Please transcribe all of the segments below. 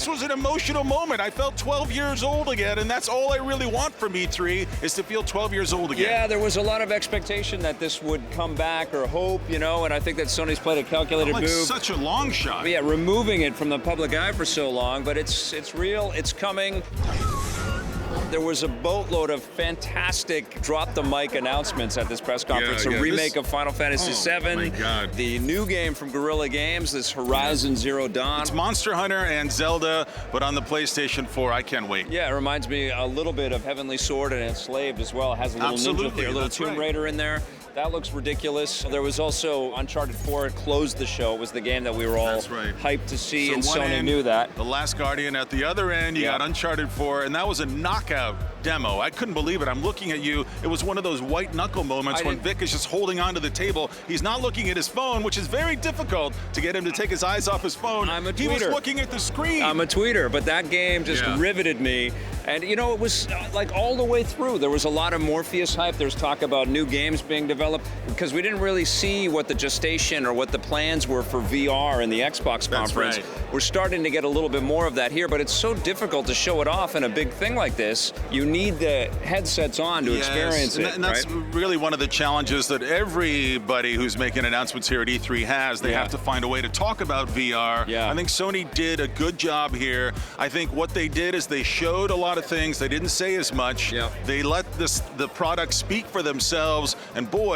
this was an emotional moment. I felt 12 years old again, and that's all I really want from E3 is to feel 12 years old again. Yeah, there was a lot of expectation that this would come back, or hope, you know, and I think that Sony's played a calculated move. Such a long shot. Yeah, removing it from the public eye for so long, but it's real, it's coming. There was a boatload of fantastic drop-the-mic announcements at this press conference. A remake of Final Fantasy VII, my God. The new game from Guerrilla Games, this Horizon Zero Dawn. It's Monster Hunter and Zelda, but on the PlayStation 4. I can't wait. Yeah, it reminds me a little bit of Heavenly Sword and Enslaved as well. It has a little ninja there, a little Tomb Raider in there. That looks ridiculous. There was also Uncharted 4. It closed the show. It was the game that we were all hyped to see, so and Sony knew that. The Last Guardian at the other end, you got Uncharted 4, and that was a knockout demo. I couldn't believe it. I'm looking at you. It was one of those white knuckle moments when Vic is just holding onto the table. He's not looking at his phone, which is very difficult to get him to take his eyes off his phone. I'm a tweeter. He was looking at the screen. I'm a tweeter, but that game just riveted me. And you know, it was like all the way through. There was a lot of Morpheus hype. There's talk about new games being developed, because we didn't really see what the gestation or what the plans were for VR in the Xbox conference. We're starting to get a little bit more of that here, but it's so difficult to show it off in a big thing like this. You need the headsets on to experience it. And that's really one of the challenges that everybody who's making announcements here at E3 has. They have to find a way to talk about VR. I think Sony did a good job here. I think what they did is they showed a lot of things. They didn't say as much. They let the products speak for themselves, and boy,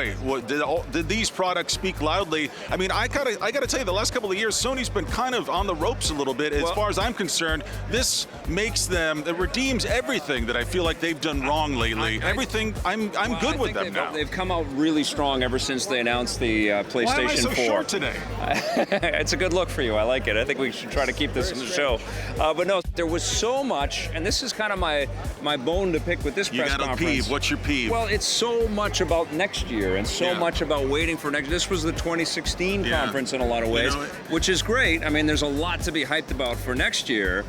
did these products speak loudly. I mean, I gotta tell you, the last couple of years, Sony's been kind of on the ropes a little bit. As far as I'm concerned, this makes them, it redeems everything that I feel like they've done wrong lately. I'm good with them now. They've come out really strong ever since they announced the PlayStation 4. Why am I so short today? It's a good look for you. I like it. I think we should try to keep this in the show. But no, there was so much, and this is kind of my bone to pick with this press conference. You got a peeve. What's your peeve? Well, it's so much about next year and so much about waiting for next. This was the 2016 conference in a lot of ways, which is great. I mean, there's a lot to be hyped about for next year,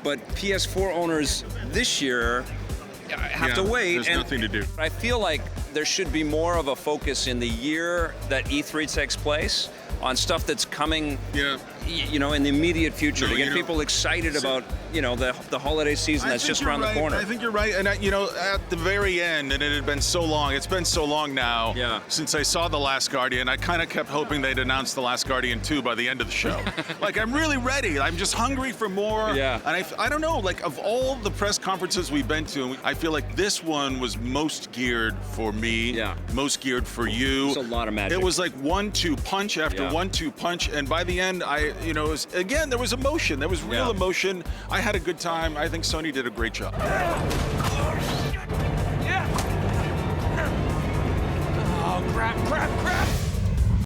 but PS4 owners this year have to wait. There's nothing to do. I feel like there should be more of a focus in the year that E3 takes place on stuff that's coming, you know, in the immediate future to get people excited about, you know, the holiday season that's just around the corner. I think you're right, and you know, at the very end, and it had been so long. It's been so long now since I saw The Last Guardian. I kind of kept hoping they'd announce The Last Guardian 2 by the end of the show. Like, I'm really ready. I'm just hungry for more. And I don't know, like, of all the press conferences we've been to, I feel like this one was most geared for me, most geared for you. It's a lot of magic. It was like 1-2 punch after 1-2 punch, and by the end, you know, again, there was emotion. There was real emotion. I had a good time. I think Sony did a great job.